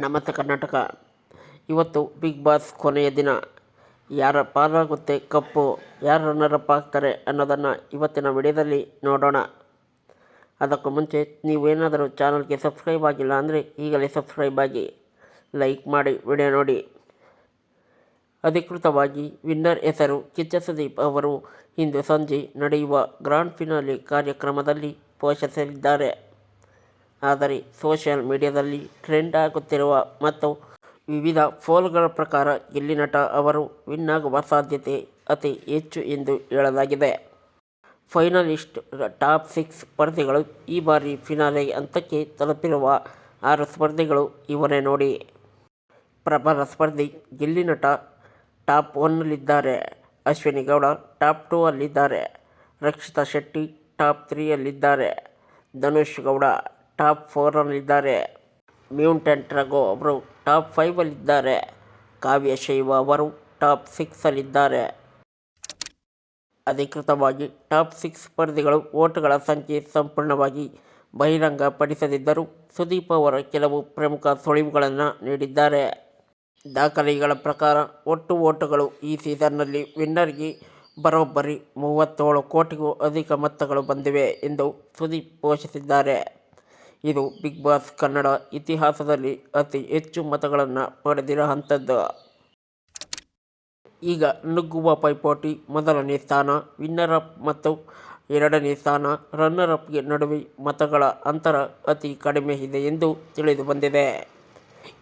ನಮಸ್ತೆ ಕರ್ನಾಟಕ. ಇವತ್ತು big boss ಕೊನೆಯ ದಿನ. ಯಾರ ಪಾಲಾಗುತ್ತೆ ಕಪ್ಪು, ಯಾರು ರನ್ನರಪ್ ಆಗ್ತಾರೆ ಅನ್ನೋದನ್ನು ಇವತ್ತಿನ ವಿಡಿಯೋದಲ್ಲಿ ನೋಡೋಣ. ಅದಕ್ಕೂ ಮುಂಚೆ ನೀವೇನಾದರೂ ಚಾನಲ್ಗೆ ಸಬ್ಸ್ಕ್ರೈಬ್ ಆಗಿಲ್ಲ ಅಂದರೆ ಈಗಲೇ ಸಬ್ಸ್ಕ್ರೈಬ್ ಆಗಿ, ಲೈಕ್ ಮಾಡಿ ವಿಡಿಯೋ ನೋಡಿ. ಅಧಿಕೃತವಾಗಿ ವಿನ್ನರ್ ಹೆಸರು ಕಿಚ್ಚ ಸುದೀಪ್ ಅವರು ಇಂದು ಸಂಜೆ ನಡೆಯುವ ಗ್ರಾಂಡ್ ಫಿನಾಲೆ ಕಾರ್ಯಕ್ರಮದಲ್ಲಿ ಘೋಷಿಸಲಿದ್ದಾರೆ. ಆದರೆ ಸೋಷಿಯಲ್ ಮೀಡಿಯಾದಲ್ಲಿ ಟ್ರೆಂಡ್ ಆಗುತ್ತಿರುವ ಮತ್ತು ವಿವಿಧ ಪೋಲ್ಗಳ ಪ್ರಕಾರ ಗಿಲ್ಲಿ ನಟ ಅವರು ವಿನ್ ಆಗುವ ಸಾಧ್ಯತೆ ಅತಿ ಹೆಚ್ಚು ಎಂದು ಹೇಳಲಾಗಿದೆ. ಫೈನಲಿಸ್ಟ್ ಟಾಪ್ 6 ಸ್ಪರ್ಧಿಗಳು ಈ ಬಾರಿ ಫಿನಾಲೆ ಹಂತಕ್ಕೆ ತಲುಪಿರುವ 6 ಸ್ಪರ್ಧಿಗಳು ಇವರೇ ನೋಡಿ. ಪ್ರಬಲ ಸ್ಪರ್ಧಿ ಗಿಲ್ಲಿ ನಟ ಟಾಪ್ 1ನಲ್ಲಿದ್ದಾರೆ. ಅಶ್ವಿನಿ ಗೌಡ ಟಾಪ್ 2 ಅಲ್ಲಿದ್ದಾರೆ. ರಕ್ಷಿತಾ ಶೆಟ್ಟಿ ಟಾಪ್ 3ಯಲ್ಲಿದ್ದಾರೆ. ಧನುಷ್ ಗೌಡ ಟಾಪ್ 4ನಲ್ಲಿದ್ದಾರೆ. ಮ್ಯೂಟೆಂಟ್ ರಘು ಅವರು ಟಾಪ್ 5ಅಲ್ಲಿದ್ದಾರೆ. ಕಾವ್ಯ ಶೈವ ಅವರು ಟಾಪ್ 6ಅಲ್ಲಿದ್ದಾರೆ. ಅಧಿಕೃತವಾಗಿ ಟಾಪ್ 6 ಸ್ಪರ್ಧಿಗಳು ಓಟ್ಗಳ ಸಂಖ್ಯೆ ಸಂಪೂರ್ಣವಾಗಿ ಬಹಿರಂಗಪಡಿಸದಿದ್ದರೂ ಸುದೀಪ್ ಅವರ ಕೆಲವು ಪ್ರಮುಖ ಸುಳಿವುಗಳನ್ನು ನೀಡಿದ್ದಾರೆ. ದಾಖಲೆಗಳ ಪ್ರಕಾರ ಒಟ್ಟು ಓಟುಗಳು ಈ ಸೀಸನ್ನಲ್ಲಿ ವಿನ್ನರ್ಗೆ ಬರೋಬ್ಬರಿ 37 ಕೋಟಿಗೂ ಅಧಿಕ ಮೊತ್ತಗಳು ಬಂದಿವೆ ಎಂದು ಸುದೀಪ್ ಘೋಷಿಸಿದ್ದಾರೆ. ಇದು ಬಿಗ್ ಬಾಸ್ ಕನ್ನಡ ಇತಿಹಾಸದಲ್ಲಿ ಅತಿ ಹೆಚ್ಚು ಮತಗಳನ್ನು ಪಡೆದಿರುವಂಥದ್ದು. ಈಗ ನುಗ್ಗುವ ಪೈಪೋಟಿ. ಮೊದಲನೇ ಸ್ಥಾನ ವಿನ್ನರ್ ಅಪ್ ಮತ್ತು ಎರಡನೇ ಸ್ಥಾನ ರನ್ನರ್ ಅಪ್ಗೆ ನಡುವೆ ಮತಗಳ ಅಂತರ ಅತಿ ಕಡಿಮೆ ಇದೆ ಎಂದು ತಿಳಿದು ಬಂದಿದೆ.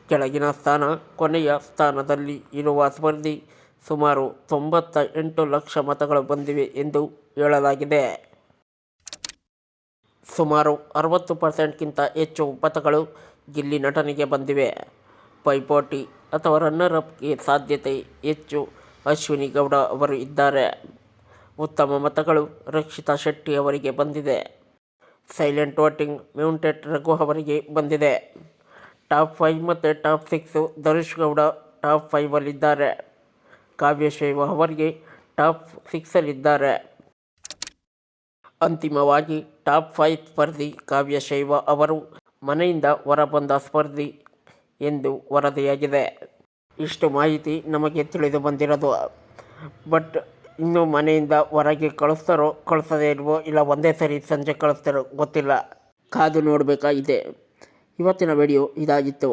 ಕೆಳಗಿನ ಸ್ಥಾನ ಕೊನೆಯ ಸ್ಥಾನದಲ್ಲಿ ಇರುವ ಸ್ಪರ್ಧಿ ಸುಮಾರು 98 ಲಕ್ಷ ಮತಗಳು ಬಂದಿವೆ ಎಂದು ಹೇಳಲಾಗಿದೆ. ಸುಮಾರು 60%ಗಿಂತ ಹೆಚ್ಚು ಮತಗಳು ಗಿಲ್ಲಿ ನಟನಿಗೆ ಬಂದಿವೆ. ಪೈಪೋಟಿ ಅಥವಾ ರನ್ನರ್ ಅಪ್ಗೆ ಸಾಧ್ಯತೆ ಹೆಚ್ಚು ಅಶ್ವಿನಿ ಗೌಡ ಅವರು ಇದ್ದಾರೆ. ಉತ್ತಮ ಮತಗಳು ರಕ್ಷಿತಾ ಶೆಟ್ಟಿ ಅವರಿಗೆ ಬಂದಿದೆ. ಸೈಲೆಂಟ್ ವೋಟಿಂಗ್ ಮ್ಯೂಟೆಂಟ್ ರಘು ಅವರಿಗೆ ಬಂದಿದೆ. ಟಾಪ್ 5 ಮತ್ತು ಟಾಪ್ 6 ಧನುಷ್ ಗೌಡ ಟಾಪ್ 5ಅಲ್ಲಿದ್ದಾರೆ. ಕಾವ್ಯ ಶೈವ ಅವರಿಗೆ ಟಾಪ್ 6ಅಲ್ಲಿದ್ದಾರೆ. ಅಂತಿಮವಾಗಿ ಟಾಪ್ 5 ಸ್ಪರ್ಧಿ ಕಾವ್ಯ ಶೈವ ಅವರು ಮನೆಯಿಂದ ಹೊರಬಂದ ಸ್ಪರ್ಧಿ ಎಂದು ವರದಿಯಾಗಿದೆ. ಇಷ್ಟು ಮಾಹಿತಿ ನಮಗೆ ತಿಳಿದು ಬಂದಿರೋದು. ಬಟ್ ಇನ್ನು ಮನೆಯಿಂದ ಹೊರಗೆ ಕಳಿಸದೇ ಇಲ್ವೋ, ಇಲ್ಲ ಒಂದೇ ಸರಿ ಸಂಜೆ ಕಳಿಸ್ತಾರೋ ಗೊತ್ತಿಲ್ಲ. ಕಾದು ನೋಡಬೇಕಾಗಿದೆ. ಇವತ್ತಿನ ವಿಡಿಯೋ ಇದಾಗಿತ್ತು.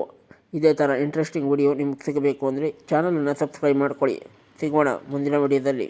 ಇದೇ ಥರ ಇಂಟ್ರೆಸ್ಟಿಂಗ್ ವಿಡಿಯೋ ನಿಮ್ಗೆ ಸಿಗಬೇಕು ಅಂದರೆ ಚಾನಲನ್ನು ಸಬ್ಸ್ಕ್ರೈಬ್ ಮಾಡ್ಕೊಳ್ಳಿ. ಸಿಗೋಣ ಮುಂದಿನ ವಿಡಿಯೋದಲ್ಲಿ.